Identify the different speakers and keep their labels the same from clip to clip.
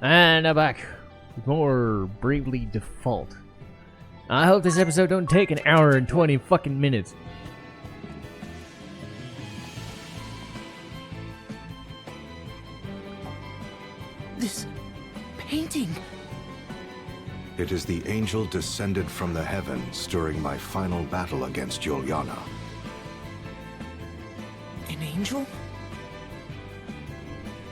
Speaker 1: And I'm back with more Bravely Default. I hope this episode don't take an hour and 20 fucking minutes.
Speaker 2: This painting.
Speaker 3: It is the angel descended from the heavens during my final battle against Juliana.
Speaker 2: An angel?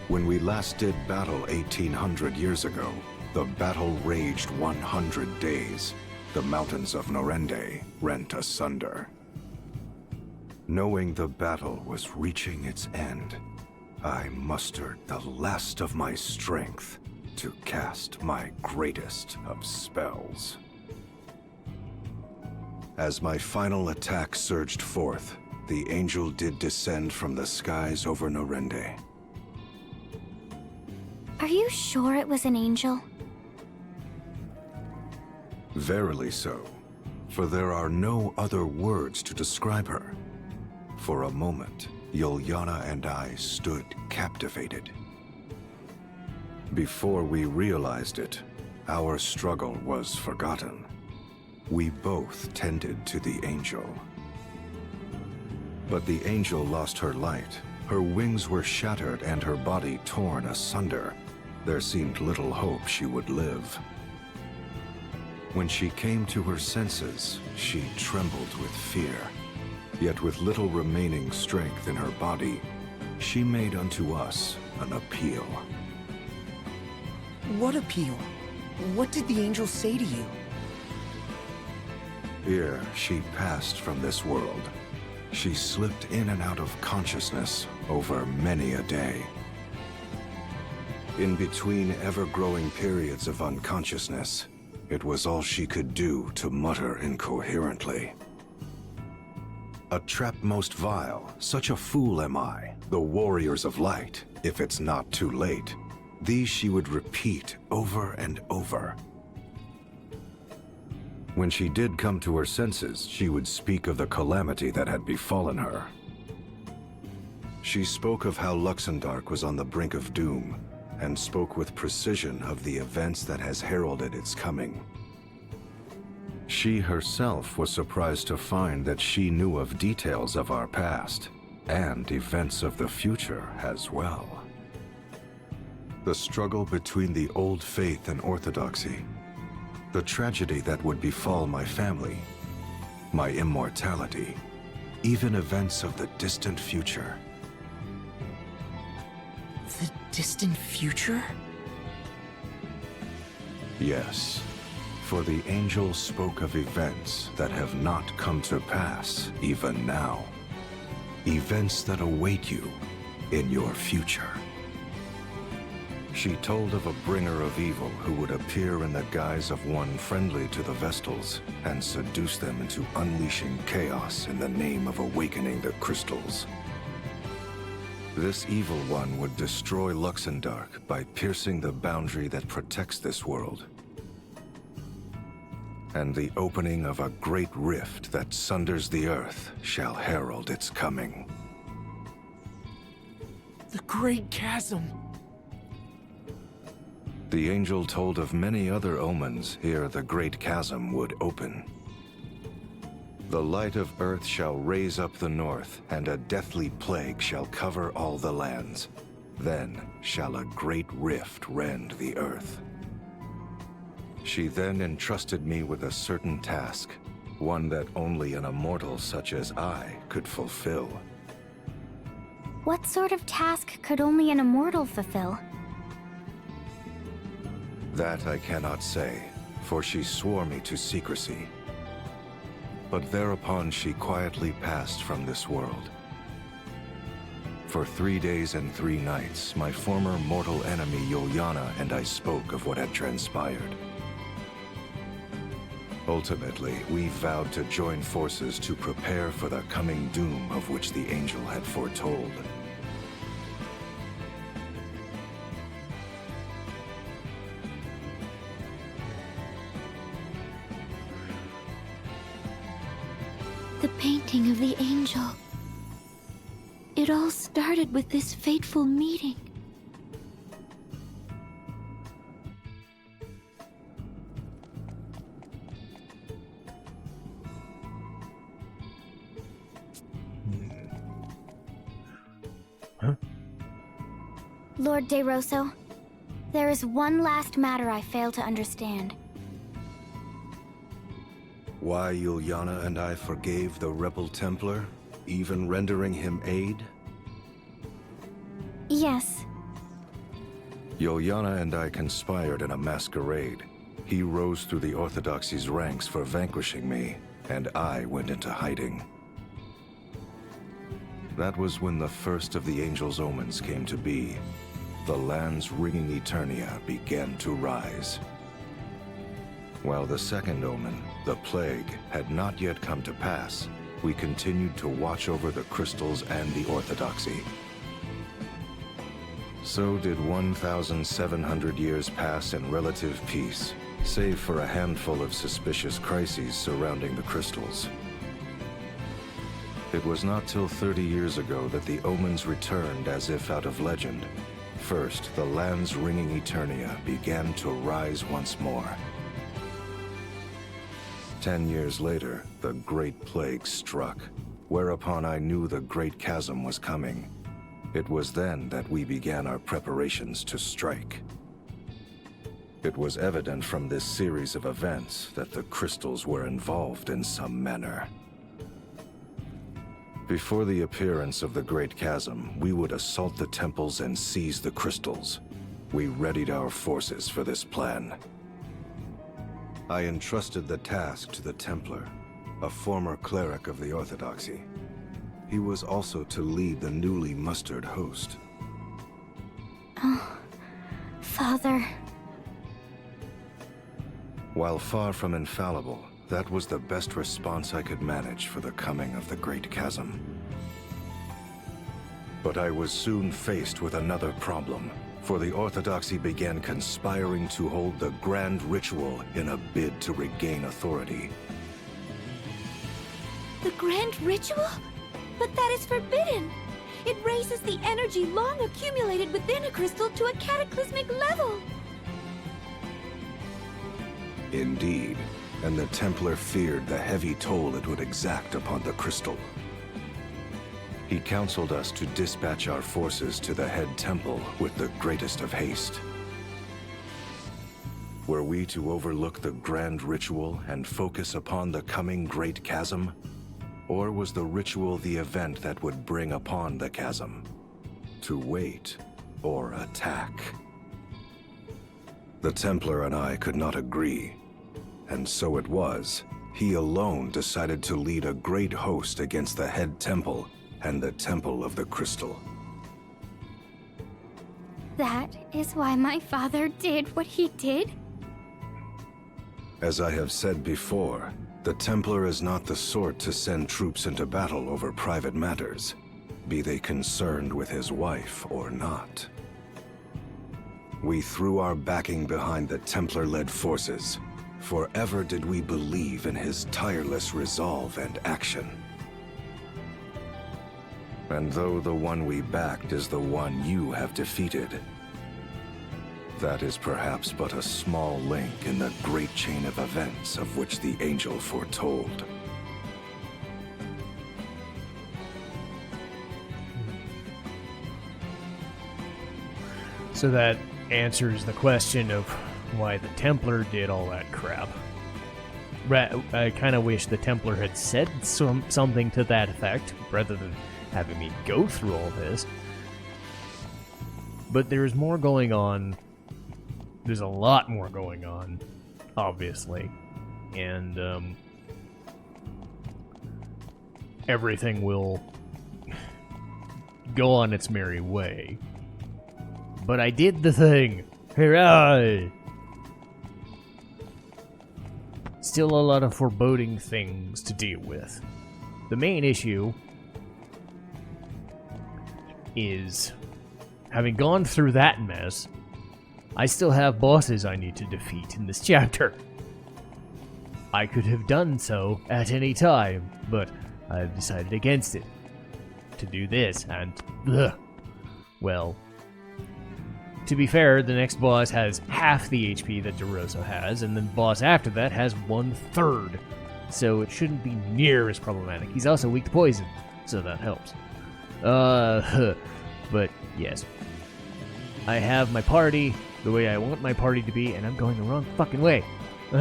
Speaker 3: When we last did battle 1800 years ago, the battle raged 100 days. The mountains of Norende rent asunder. Knowing the battle was reaching its end, I mustered the last of my strength to cast my greatest of spells. As my final attack surged forth, the angel did descend from the skies over Norende.
Speaker 4: Are you sure it was an angel?
Speaker 3: Verily so, for there are no other words to describe her. For a moment, Juliana and I stood captivated. Before we realized it, our struggle was forgotten. We both tended to the angel. But the angel lost her light. Her wings were shattered and her body torn asunder. There seemed little hope she would live. When she came to her senses, she trembled with fear. Yet with little remaining strength in her body, she made unto us an appeal.
Speaker 2: What appeal? What did the angel say to you?
Speaker 3: Ere she passed from this world, she slipped in and out of consciousness over many a day. In between ever-growing periods of unconsciousness, it was all she could do to mutter incoherently. A trap most vile, such a fool am I, the warriors of light, if it's not too late. These she would repeat over and over. When she did come to her senses, she would speak of the calamity that had befallen her. She spoke of how Luxendark was on the brink of doom, and spoke with precision of the events that has heralded its coming. She herself was surprised to find that she knew of details of our past, and events of the future as well. The struggle between the old faith and orthodoxy, the tragedy that would befall my family, my immortality, even events of the distant future.
Speaker 2: The distant future?
Speaker 3: Yes, for the angel spoke of events that have not come to pass even now. Events that await you in your future. She told of a bringer of evil who would appear in the guise of one friendly to the Vestals and seduce them into unleashing chaos in the name of awakening the crystals. This evil one would destroy Luxendark by piercing the boundary that protects this world. And the opening of a great rift that sunders the earth shall herald its coming.
Speaker 2: The Great Chasm.
Speaker 3: The angel told of many other omens ere the great chasm would open. The light of earth shall raise up the north, and a deathly plague shall cover all the lands. Then shall a great rift rend the earth. She then entrusted me with a certain task, one that only an immortal such as I could fulfill.
Speaker 4: What sort of task could only an immortal fulfill?
Speaker 3: That I cannot say, for she swore me to secrecy. But thereupon she quietly passed from this world. For 3 days and 3 nights, my former mortal enemy Juliana and I spoke of what had transpired. Ultimately, we vowed to join forces to prepare for the coming doom of which the angel had foretold.
Speaker 4: The painting of the angel. It all started with this fateful meeting. Lord De Rosso, there is one last matter I fail to understand.
Speaker 3: Why Juliana and I forgave the rebel Templar, even rendering him aid?
Speaker 4: Yes.
Speaker 3: Juliana and I conspired in a masquerade. He rose through the Orthodoxy's ranks for vanquishing me, and I went into hiding. That was when the first of the Angel's omens came to be. The land's ringing Eternia began to rise. While the second omen, the plague, had not yet come to pass, we continued to watch over the crystals and the Orthodoxy. So did 1,700 years pass in relative peace, save for a handful of suspicious crises surrounding the crystals. It was not till 30 years ago that the omens returned as if out of legend. First, the land's ringing Eternia began to rise once more. 10 years later, the Great Plague struck, whereupon I knew the Great Chasm was coming. It was then that we began our preparations to strike. It was evident from this series of events that the crystals were involved in some manner. Before the appearance of the Great Chasm, we would assault the temples and seize the crystals. We readied our forces for this plan. I entrusted the task to the Templar, a former cleric of the Orthodoxy. He was also to lead the newly mustered host.
Speaker 4: Oh, Father.
Speaker 3: While far from infallible, that was the best response I could manage for the coming of the Great Chasm. But I was soon faced with another problem, for the Orthodoxy began conspiring to hold the Grand Ritual in a bid to regain authority.
Speaker 5: The Grand Ritual? But that is forbidden! It raises the energy long accumulated within a crystal to a cataclysmic level!
Speaker 3: Indeed, and the Templar feared the heavy toll it would exact upon the crystal. He counseled us to dispatch our forces to the head temple with the greatest of haste. Were we to overlook the Grand Ritual and focus upon the coming Great Chasm? Or was the ritual the event that would bring upon the chasm? To wait or attack? The Templar and I could not agree, and so it was. He alone decided to lead a great host against the head temple and the Temple of the Crystal.
Speaker 4: That is why my father did what he did?
Speaker 3: As I have said before, the Templar is not the sort to send troops into battle over private matters, be they concerned with his wife or not. We threw our backing behind the Templar-led forces. Forever did we believe in his tireless resolve and action. And though the one we backed is the one you have defeated, that is perhaps but a small link in the great chain of events of which the Angel foretold.
Speaker 1: So that answers the question of why the Templar did all that crap. I kind of wish the Templar had said something to that effect, rather than having me go through all this. But there's more going on. There's a lot more going on, obviously. And everything will go on its merry way. But I did the thing! Hooray! Still a lot of foreboding things to deal with. The main issue is, having gone through that mess, I still have bosses I need to defeat in this chapter. I could have done so at any time, but I've decided against it. To do this, and well, to be fair, the next boss has half the HP that DeRosa has, and the boss after that has 1/3. So it shouldn't be near as problematic. He's also weak to poison, so that helps. But yes. I have my party the way I want my party to be, and I'm going the wrong fucking way. But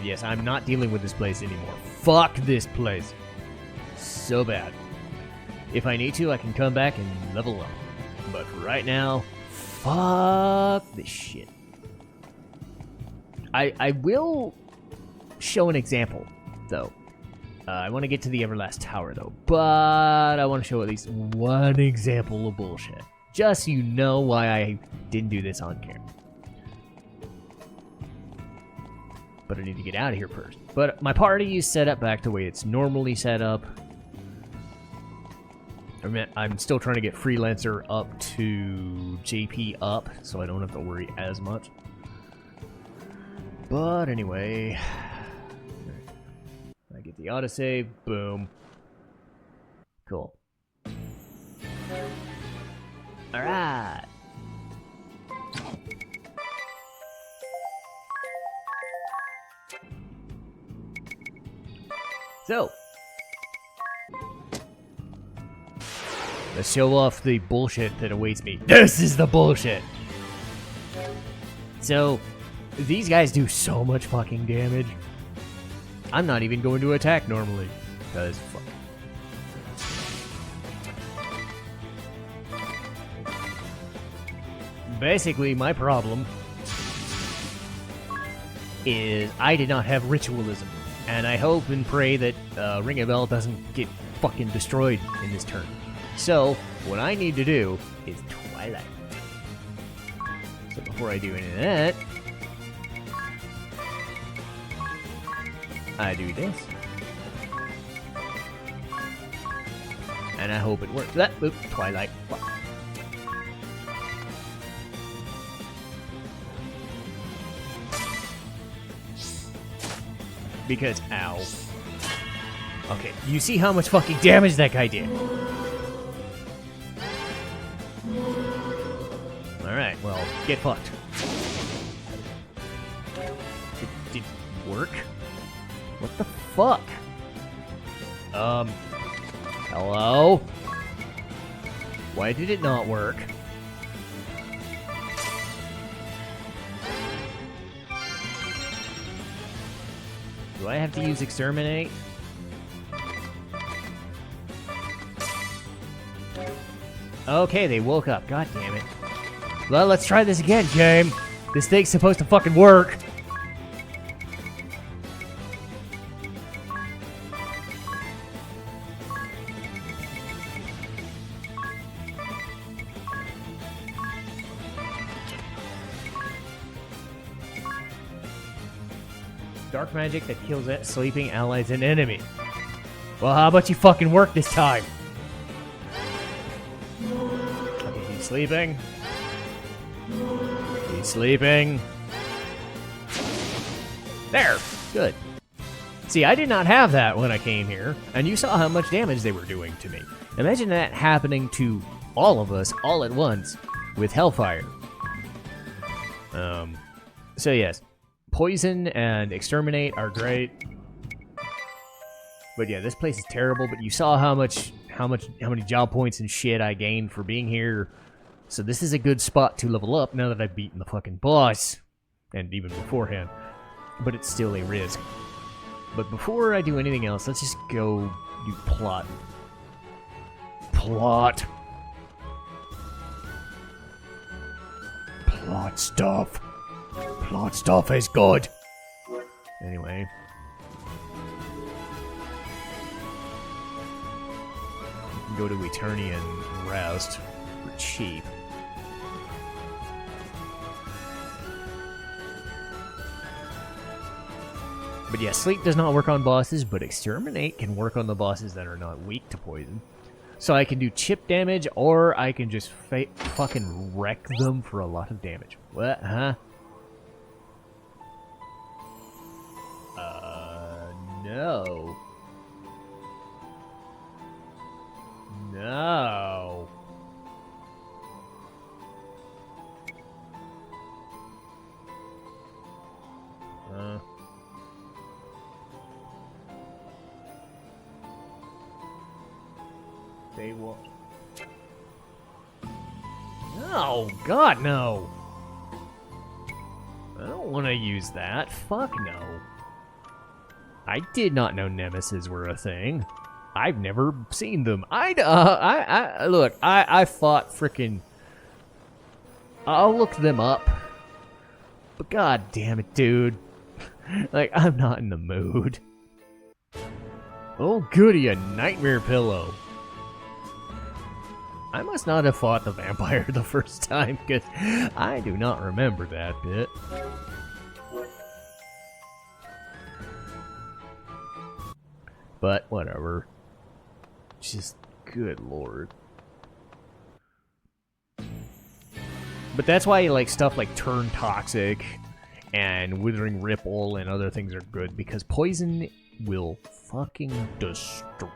Speaker 1: yes, I'm not dealing with this place anymore. Fuck this place. So bad. If I need to, I can come back and level up. But right now, fuck this shit. I will show an example, though. I want to get to the Everlast Tower, though. But I want to show at least one example of bullshit. Just so you know why I didn't do this on camera. But I need to get out of here first. But my party is set up back the way it's normally set up. I'm still trying to get Freelancer up to JP up, so I don't have to worry as much. But anyway, I get the autosave, boom. Cool. Alright. So, let's show off the bullshit that awaits me. This is the bullshit! So, these guys do so much fucking damage. I'm not even going to attack normally, because fuck. Basically, my problem is I did not have ritualism. And I hope and pray that Ring of Bell doesn't get fucking destroyed in this turn. So, what I need to do is Twilight. So before I do any of that, I do this. And I hope it works. Oop, Twilight. Fuck. Because, ow. Okay, you see how much fucking damage that guy did. Alright, well, get fucked. Did it work? What the fuck? Hello? Why did it not work? Do I have to use Exterminate? Okay, they woke up. God damn it. Well, let's try this again, game. This thing's supposed to fucking work. Dark magic that kills sleeping allies and enemies. Well, how about you fucking work this time? Okay, he's sleeping. He's sleeping. There! Good. See, I did not have that when I came here, and you saw how much damage they were doing to me. Imagine that happening to all of us all at once with Hellfire. So yes. Poison and Exterminate are great. But yeah, this place is terrible, but you saw how many job points and shit I gained for being here. So this is a good spot to level up now that I've beaten the fucking boss. And even beforehand. But it's still a risk. But before I do anything else, let's just go do plot. Plot. Plot stuff. Plot stuff is good. Anyway. You can go to Eternian Rest for cheap. But yeah, Sleep does not work on bosses, but Exterminate can work on the bosses that are not weak to poison. So I can do chip damage, or I can just fucking wreck them for a lot of damage. What, huh? No. No. Wait, what? No, God, no. I don't want to use that. Fuck no. I did not know Nemesis were a thing. I've never seen them. Look, I fought frickin'. I'll look them up. But god damn it, dude. Like, I'm not in the mood. Oh goody, a nightmare pillow. I must not have fought the vampire the first time, because I do not remember that bit. But, whatever. Just, good lord. But that's why, like, stuff like Turn Toxic and Withering Ripple and other things are good, because poison will fucking destroy.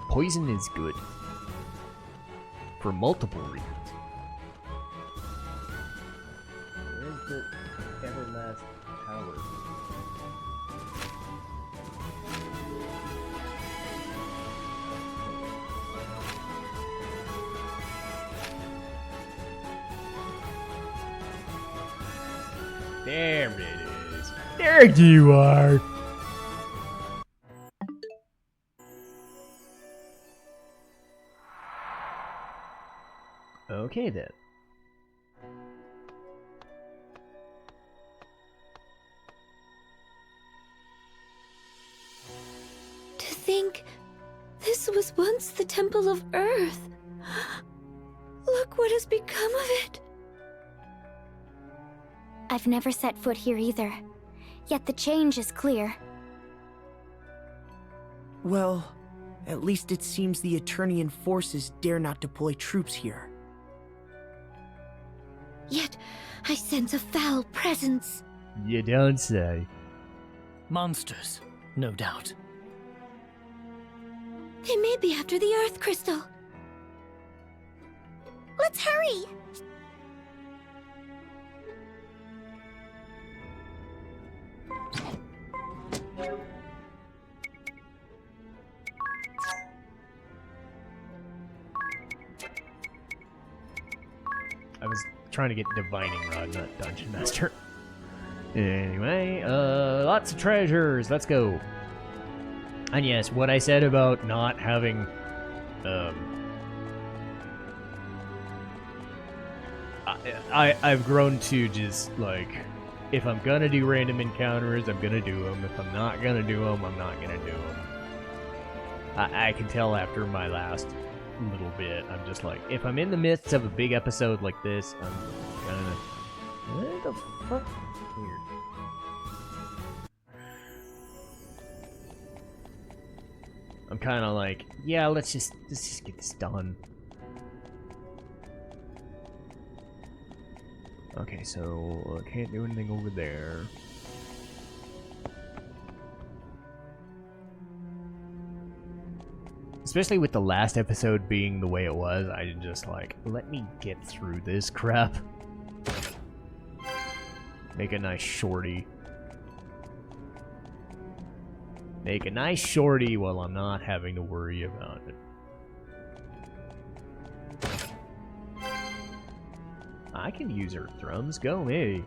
Speaker 1: Poison is good. For multiple reasons. Where's the Everlast tower? There it is. There you are. Okay then.
Speaker 5: To think this was once the Temple of Earth. Look what has become of it.
Speaker 4: I've never set foot here either. Yet the change is clear.
Speaker 2: Well, at least it seems the Eternian forces dare not deploy troops here.
Speaker 5: Yet I sense a foul presence.
Speaker 1: You don't say.
Speaker 6: Monsters, no doubt.
Speaker 5: They may be after the Earth Crystal. Let's hurry!
Speaker 1: I was trying to get Divining Rod, not Dungeon Master. Anyway, lots of treasures. Let's go. And yes, what I said about not having, I've grown to just, like, if I'm gonna do random encounters, I'm gonna do them. If I'm not gonna do them, I'm not gonna do them. I can tell after my last little bit, I'm just like, if I'm in the midst of a big episode like this, I'm gonna... What the fuck? Weird. I'm kind of like, yeah, let's just get this done. Okay, so I can't do anything over there. Especially with the last episode being the way it was, I just like, let me get through this crap. Make a nice shorty. Make a nice shorty while I'm not having to worry about it. I can use Earth Drums, go me.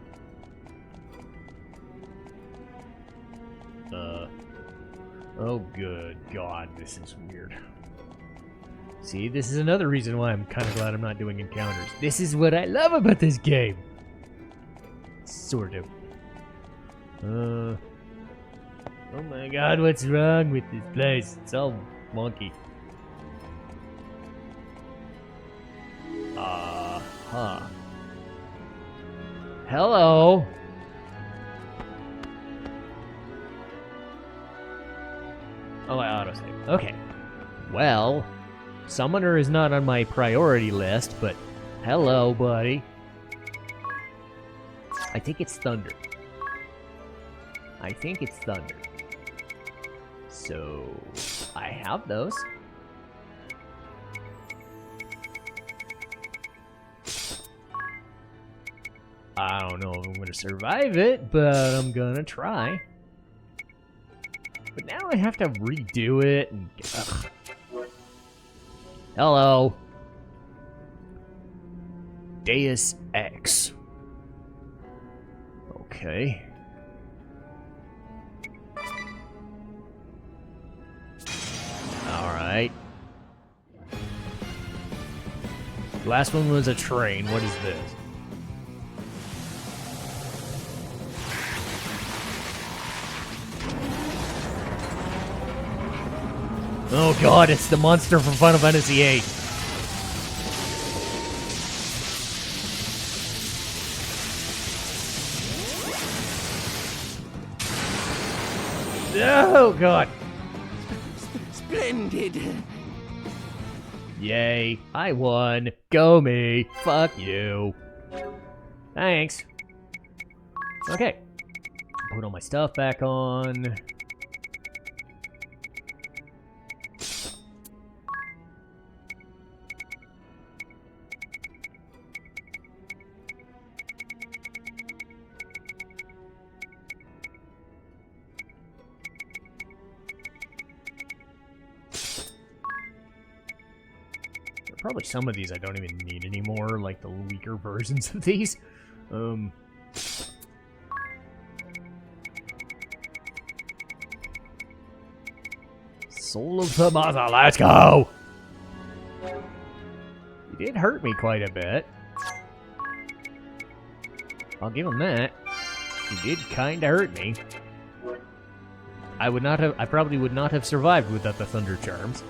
Speaker 1: Oh good God, this is weird. See, this is another reason why I'm kind of glad I'm not doing encounters. This is what I love about this game. Sort of. Oh my God, what's wrong with this place? It's all wonky. Huh. Hello. Oh, I autosave. Okay. Well, Summoner is not on my priority list, but hello, buddy. I think it's Thunder. I think it's Thunder. So, I have those. I don't know if I'm gonna survive it, but I'm gonna try. But now I have to redo it and... Ugh. Hello. Deus Ex. Okay. Alright. Last one was a train. What is this? Oh god, it's the monster from Final Fantasy VIII. Oh god.
Speaker 2: Splendid.
Speaker 1: Yay, I won. Go me. Fuck you. Thanks. Okay. Put all my stuff back on. Probably some of these I don't even need anymore, like the weaker versions of these. Soul of the Mother, let's go! He did hurt me quite a bit. I'll give him that. He did kinda hurt me. I probably would not have survived without the Thunder Charms.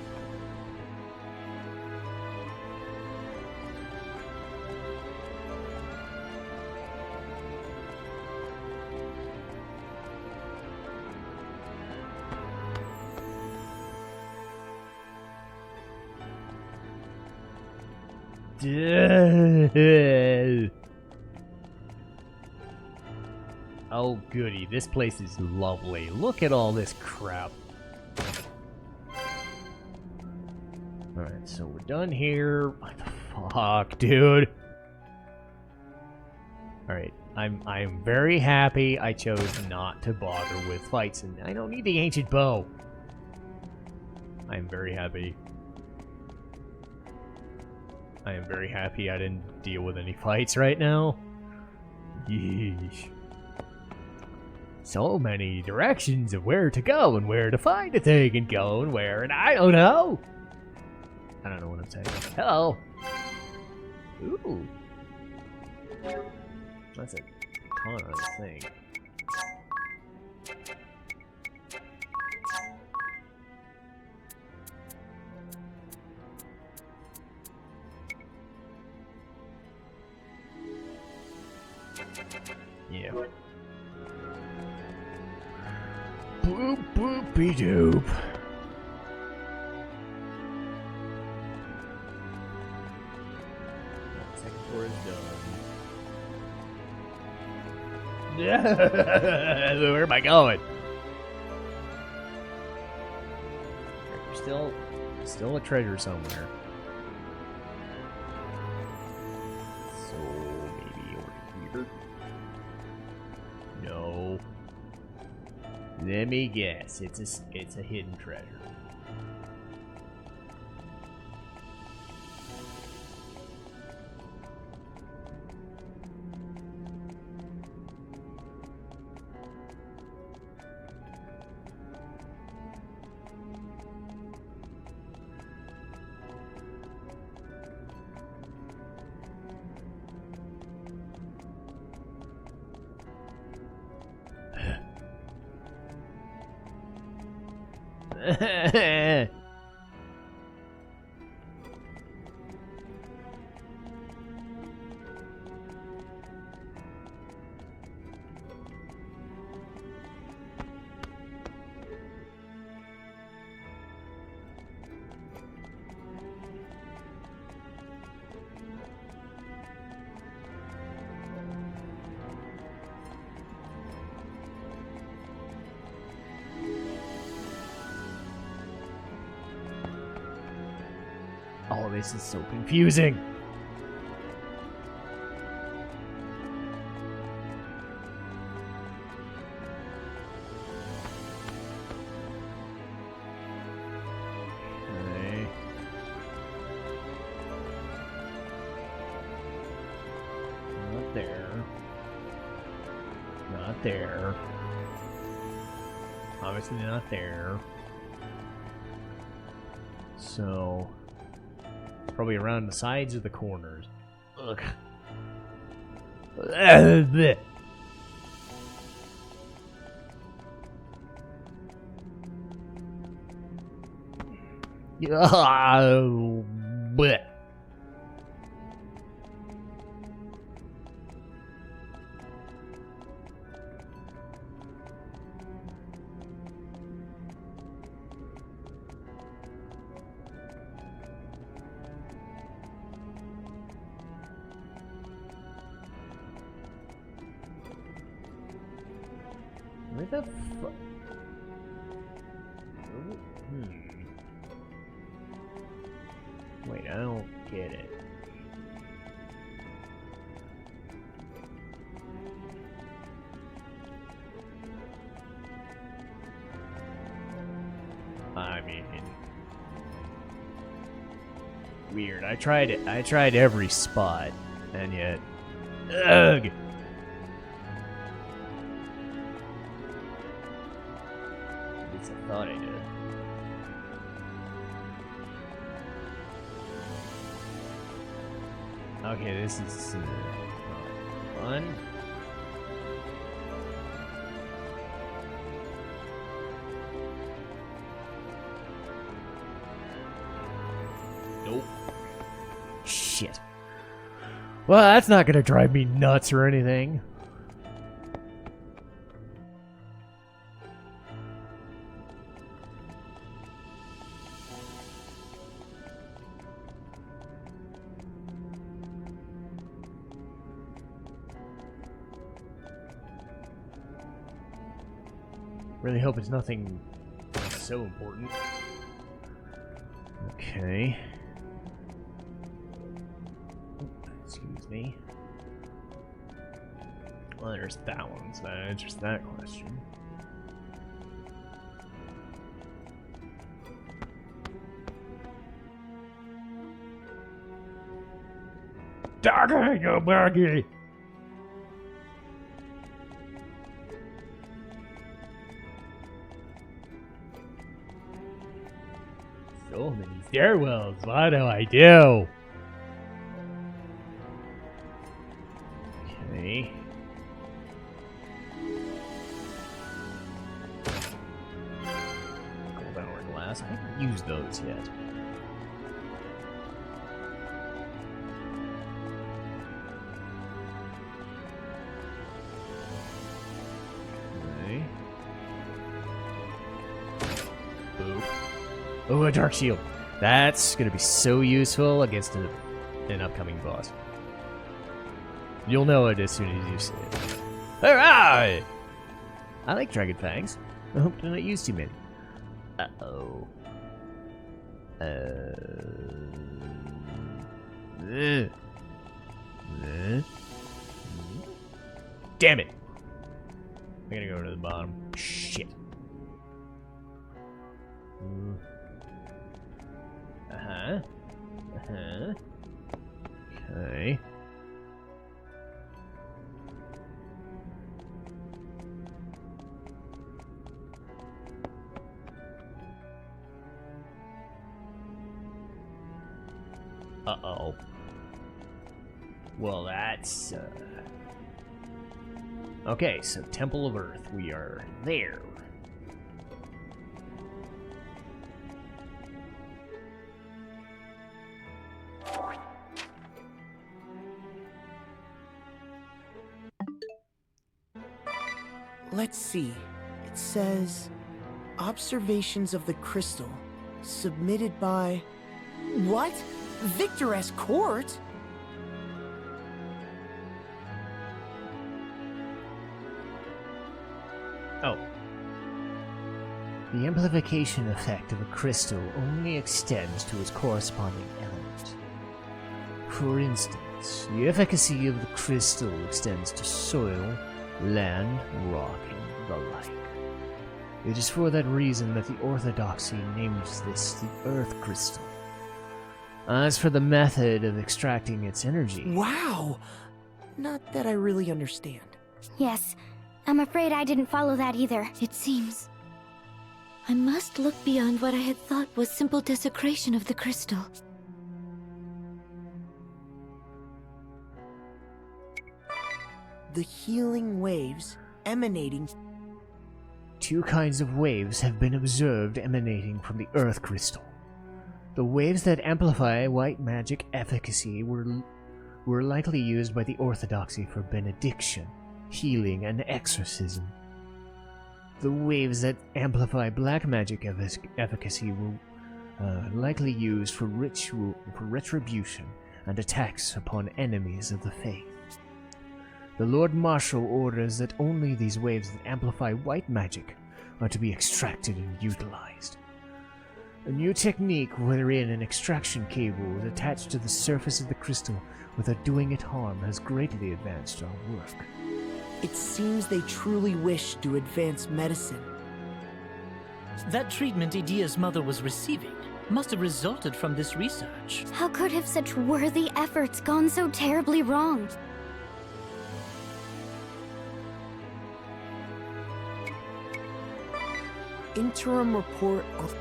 Speaker 1: Oh goody, this place is lovely. Look at all this crap. Alright, so we're done here. What the fuck, dude? Alright, I'm very happy I chose not to bother with fights, and I don't need the ancient bow. I'm very happy. I am very happy I didn't deal with any fights right now. Yeesh. So many directions of where to go and where to find a thing and go and where, and I don't know. I don't know what I'm saying. Hello. Ooh. That's a ton of this thing. Yeah. Boop boopy doop. Second floor is done. Where am I going? There's still a treasure somewhere. So maybe over here. No. Let me guess. It's a hidden treasure. Oh, this is so confusing. Not there. Obviously not there. So, probably around the sides or the corners. Ugh. Blech. Blech. Where the fuck? Wait, I don't get it. I mean, weird. I tried it. I tried every spot, and yet, ugh. At least I thought I did. Okay, this is fun. Nope. Shit. Well, that's not gonna drive me nuts or anything. Really hope it's nothing so important. Okay. Excuse me. Well, there's that one, so that answers that question. Doggy, go buggy! So many stairwells, what do I do? Okay. Gold hourglass, I haven't used those yet. Okay. Boop. Oh, a dark shield. That's gonna be so useful against an upcoming boss. You'll know it as soon as you see it. Alright! I like dragon fangs. I hope to not use too many. Uh-oh. Damn it! I gotta go to the bottom. Shit. Uh-huh. Uh-huh. Okay. Uh-oh. Well, that's, Okay, so Temple of Earth. We are there.
Speaker 2: Let's see. It says, observations of the crystal, submitted by... What? Victoress Court?
Speaker 1: Oh. The amplification effect of a crystal only extends to its corresponding element. For instance, the efficacy of the crystal extends to soil, land, rock, and the like. It is for that reason that the Orthodoxy names this the Earth Crystal. As for the method of extracting its energy...
Speaker 2: Wow! Not that I really understand.
Speaker 4: Yes, I'm afraid I didn't follow that either.
Speaker 5: It seems I must look beyond what I had thought was simple desecration of the crystal.
Speaker 2: The healing waves emanating.
Speaker 1: Two kinds of waves have been observed emanating from the Earth Crystal. The waves that amplify white magic efficacy were likely used by the Orthodoxy for benediction, healing, and exorcism. The waves that amplify black magic efficacy were likely used for ritual, for retribution, and attacks upon enemies of the faith. The Lord Marshal orders that only these waves that amplify white magic are to be extracted and utilized. A new technique wherein an extraction cable is attached to the surface of the crystal without doing it harm has greatly advanced our work.
Speaker 2: It seems they truly wish to advance medicine.
Speaker 6: That treatment Idia's mother was receiving must have resulted from this research.
Speaker 4: How could have such worthy efforts gone so terribly wrong?
Speaker 2: Interim report of...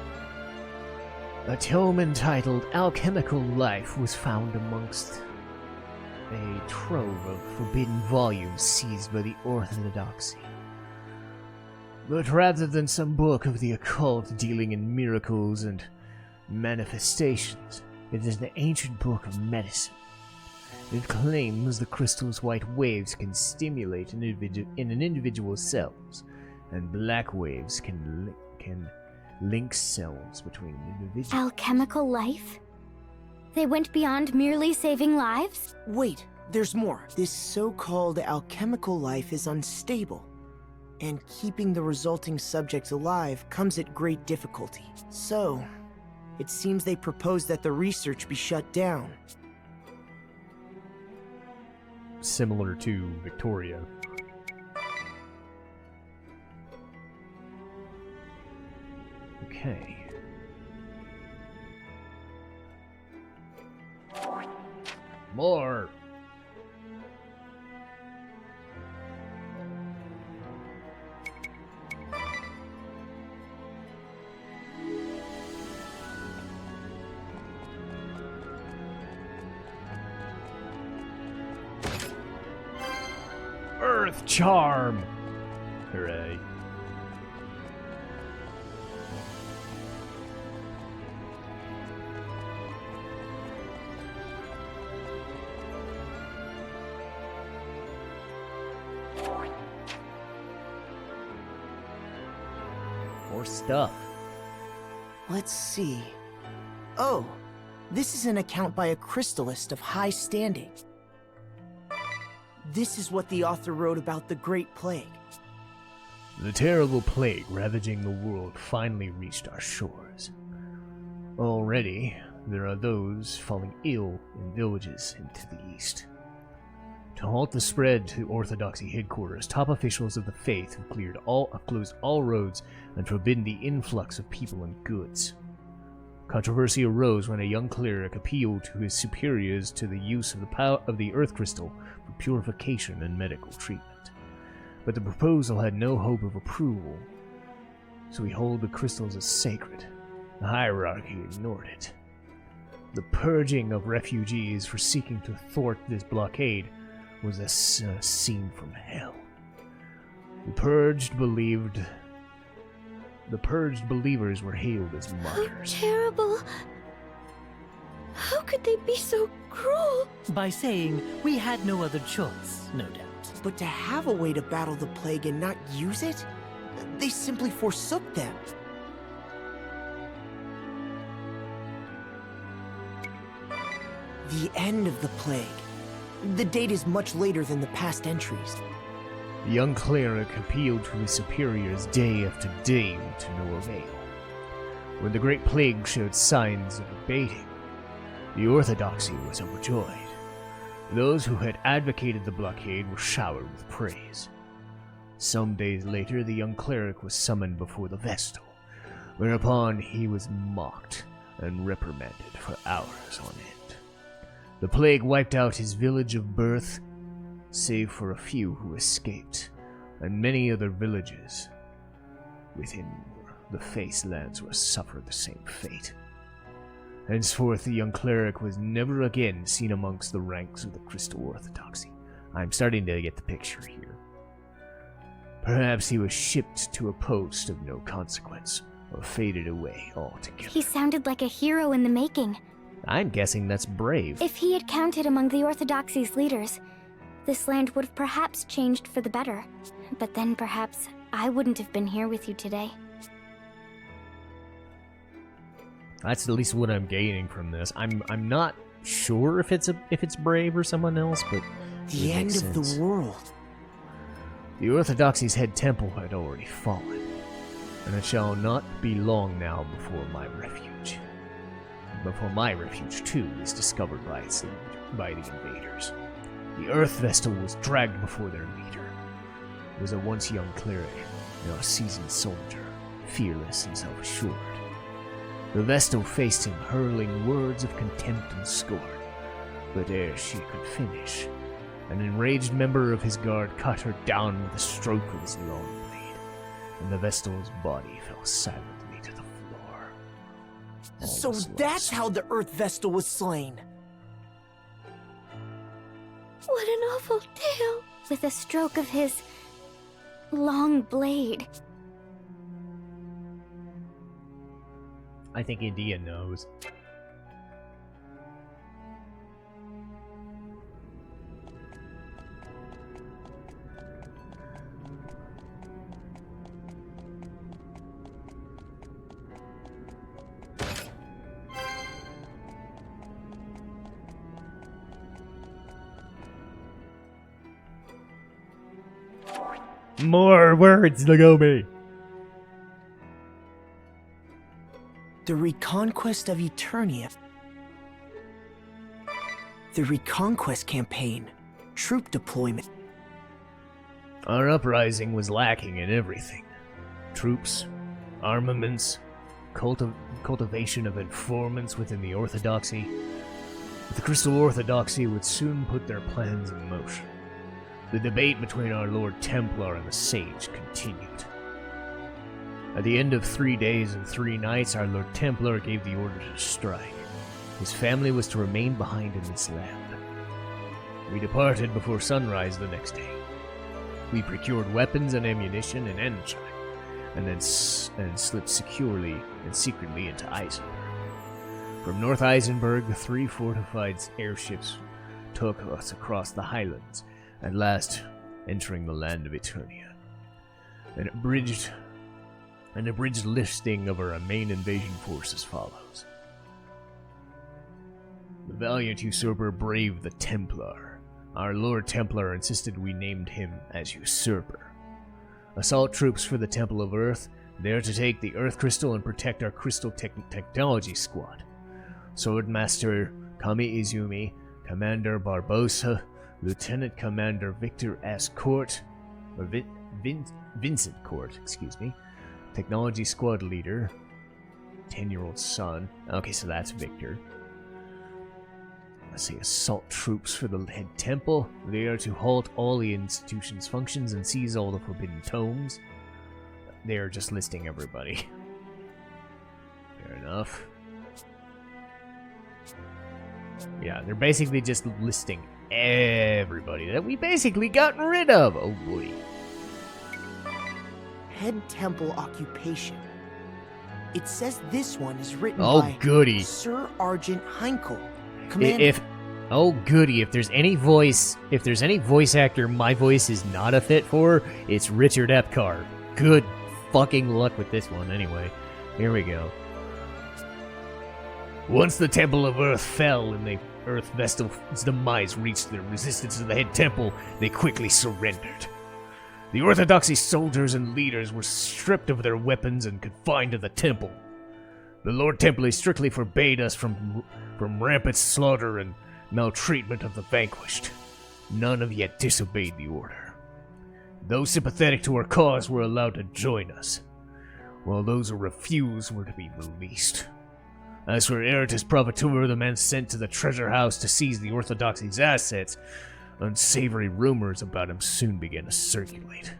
Speaker 1: A tome entitled Alchemical Life was found amongst a trove of forbidden volumes seized by the Orthodoxy. But rather than some book of the occult dealing in miracles and manifestations, it is an ancient book of medicine. It claims the crystal's white waves can stimulate in an individual's cells, and black waves can link cells between individuals.
Speaker 4: Alchemical life? They went beyond merely saving lives?
Speaker 2: Wait, there's more. This so-called alchemical life is unstable, and keeping the resulting subjects alive comes at great difficulty. So, it seems they propose that the research be shut down.
Speaker 1: Similar to Victoria. Okay. More! Earth Charm! Hooray. More stuff.
Speaker 2: Let's see. Oh, this is an account by a crystallist of high standing. This is what the author wrote about the Great Plague.
Speaker 1: The terrible plague ravaging the world finally reached our shores. Already, there are those falling ill in villages into the east. To halt the spread to Orthodoxy headquarters, top officials of the faith have closed all roads and forbidden the influx of people and goods. Controversy arose when a young cleric appealed to his superiors to the use of the power of the Earth Crystal for purification and medical treatment. But the proposal had no hope of approval, so he held the crystals as sacred. The hierarchy ignored it. The purging of refugees for seeking to thwart this blockade was a scene from hell. The purged believers were hailed as martyrs.
Speaker 5: How terrible! How could they be so cruel?
Speaker 6: By saying we had no other choice, no doubt.
Speaker 2: But to have a way to battle the plague and not use it? They simply forsook them. The end of the plague. The date is much later than the past entries.
Speaker 1: The young cleric appealed to his superiors day after day to no avail. When the Great Plague showed signs of abating, the Orthodoxy was overjoyed. Those who had advocated the blockade were showered with praise. Some days later, the young cleric was summoned before the Vestal, whereupon he was mocked and reprimanded for hours on end. The plague wiped out his village of birth, save for a few who escaped, and many other villages within the Facelands will suffer the same fate. Henceforth, the young cleric was never again seen amongst the ranks of the Crystal Orthodoxy. I'm starting to get the picture here. Perhaps he was shipped to a post of no consequence, or faded away altogether.
Speaker 4: He sounded like a hero in the making.
Speaker 1: I'm guessing that's brave.
Speaker 4: If he had counted among the Orthodoxy's leaders, this land would have perhaps changed for the better. But then perhaps I wouldn't have been here with you today.
Speaker 1: That's at least what I'm gaining from this. I'm not sure if it's brave or someone else, but
Speaker 2: The end of the world.
Speaker 1: The Orthodoxy's head temple had already fallen, and it shall not be long now before my refuge. Before my refuge too is discovered by the invaders. The Earth Vestal was dragged before their leader. He was a once young cleric, now a seasoned soldier, fearless and self-assured. The Vestal faced him, hurling words of contempt and scorn. But ere she could finish, an enraged member of his guard cut her down with a stroke of his long blade, and the Vestal's body fell silently to the floor.
Speaker 2: So
Speaker 1: Almost
Speaker 2: that's
Speaker 1: lost.
Speaker 2: how the Earth Vestal was slain.
Speaker 4: What an awful tale! With a stroke of his long blade.
Speaker 1: I think India knows. More words, Nagomi!
Speaker 2: The Reconquest of Eternia. The Reconquest campaign. Troop deployment.
Speaker 1: Our uprising was lacking in everything. Troops, armaments, cultivation of informants within the Orthodoxy. But the Crystal Orthodoxy would soon put their plans in motion. The debate between our Lord Templar and the Sage continued. At the end of 3 days and 3 nights, our Lord Templar gave the order to strike. His family was to remain behind in this land. We departed before sunrise the next day. We procured weapons and ammunition in Enchine, and then slipped securely and secretly into Eisenberg. From North Eisenberg, the 3 fortified airships took us across the highlands, at last entering the land of Eternia. An abridged listing of our main invasion force as follows. The valiant usurper braved the Templar. Our Lord Templar insisted we named him as usurper. Assault troops for the Temple of Earth, there to take the Earth Crystal and protect our Crystal Technology Squad. Swordmaster Kami Izumi, Commander Barbosa, Lieutenant Commander Victor S. Court, or Vincent Court, excuse me, Technology Squad Leader, 10-year-old son. Okay, so that's Victor. Let's see, assault troops for the head temple. They are to halt all the institution's functions and seize all the forbidden tomes. They are just listing everybody. Fair enough. Yeah, they're basically just listing everybody that we basically gotten rid of. Oh boy.
Speaker 2: Head temple occupation. It says this one is written
Speaker 1: Oh
Speaker 2: by
Speaker 1: goody.
Speaker 2: Sir Argent Heinkel. Commander.
Speaker 1: If oh goody, if there's any voice actor my voice is not a fit for, it's Richard Epcar. Good fucking luck with this one anyway. Here we go. Once the Temple of Earth fell and the Earth Vestal's demise reached the resistance of the head temple, they quickly surrendered. The Orthodoxy soldiers and leaders were stripped of their weapons and confined to the temple. The Lord Templar strictly forbade us from rampant slaughter and maltreatment of the vanquished. None have yet disobeyed the order. Those sympathetic to our cause were allowed to join us, while those who refused were to be released. As for Eritus Provator, the man sent to the treasure house to seize the Orthodoxy's assets, unsavory rumors about him soon began to circulate.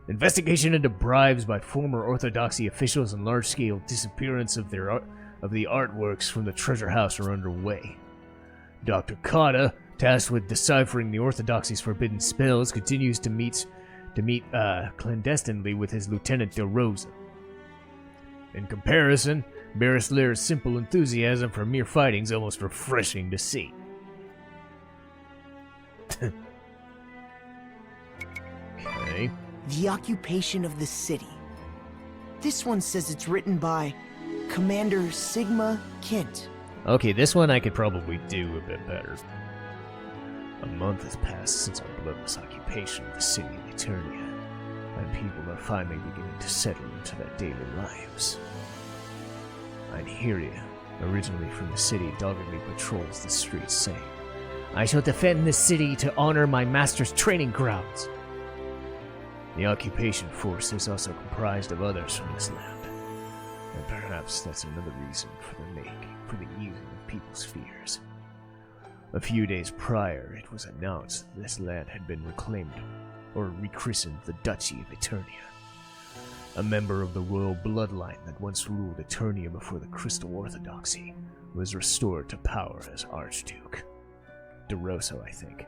Speaker 1: Investigation into bribes by former Orthodoxy officials and large-scale disappearance of the artworks from the treasure house are underway. Dr. Kata, tasked with deciphering the Orthodoxy's forbidden spells, continues to meet clandestinely with his Lieutenant De Rosa. In comparison, Barris Lair's simple enthusiasm for mere fighting is almost refreshing to see. Okay.
Speaker 2: The occupation of the city. This one says it's written by Commander Sigma Kent.
Speaker 1: Okay, this one I could probably do a bit better. A month has passed since our bloodless occupation of the city of Eternia, and people are finally beginning to settle into their daily lives. Einherja, originally from the city, doggedly patrols the streets, saying, "I shall defend this city to honor my master's training grounds." The occupation force is also comprised of others from this land, and perhaps that's another reason for the easing of people's fears. A few days prior, it was announced that this land had been reclaimed, or rechristened the Duchy of Eternia. A member of the royal bloodline that once ruled Eternia before the Crystal Orthodoxy was restored to power as Archduke. De Rosa, I think.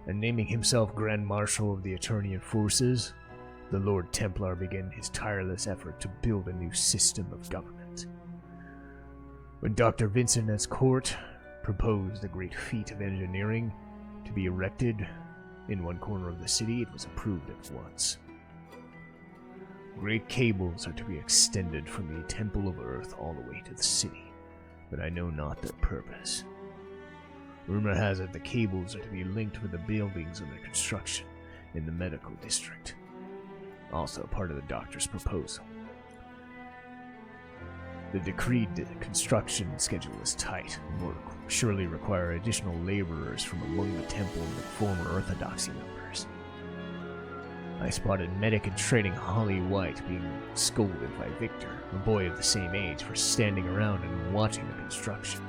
Speaker 1: And naming himself Grand Marshal of the Eternian forces, the Lord Templar began his tireless effort to build a new system of government. When Dr. Vincent's court proposed a great feat of engineering to be erected in one corner of the city, it was approved at once. Great cables are to be extended from the Temple of Earth all the way to the city, but I know not their purpose. Rumor has it the cables are to be linked with the buildings under construction in the medical district, also part of the doctor's proposal. The decreed construction schedule is tight and will surely require additional laborers from among the temple and the former Orthodoxy members. I spotted medic in training Holly White being scolded by Victor, a boy of the same age, for standing around and watching the construction.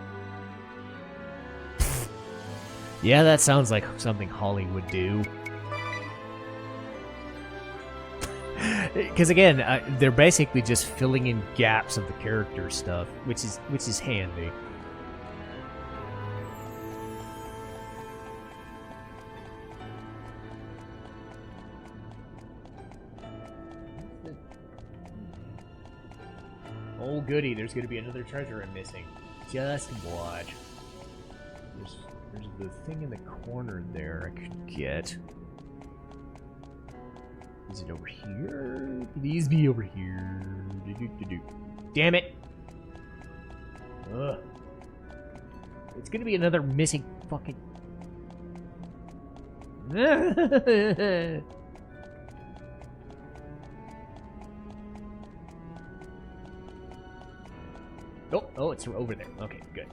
Speaker 1: Yeah, that sounds like something Holly would do. Because again, they're basically just filling in gaps of the character stuff, which is handy. Oh goody, there's gonna be another treasure I'm missing. Just watch. There's the thing in the corner there I could get. Is it over here? Please be over here. Damn it! Ugh. It's gonna be another missing fucking... Oh, it's over there. Okay, good.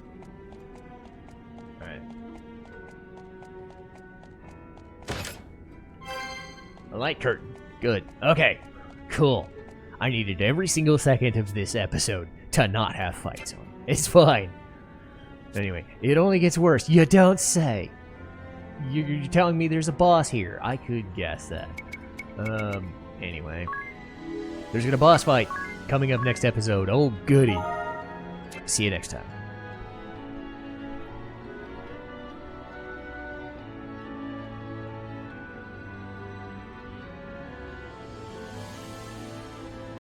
Speaker 1: Alright. A light curtain. Good. Okay. Cool. I needed every single second of this episode to not have fights on. It's fine. Anyway, it only gets worse. You don't say. You're telling me there's a boss here. I could guess that. Anyway. There's gonna boss fight coming up next episode. Oh, goody. See you next time.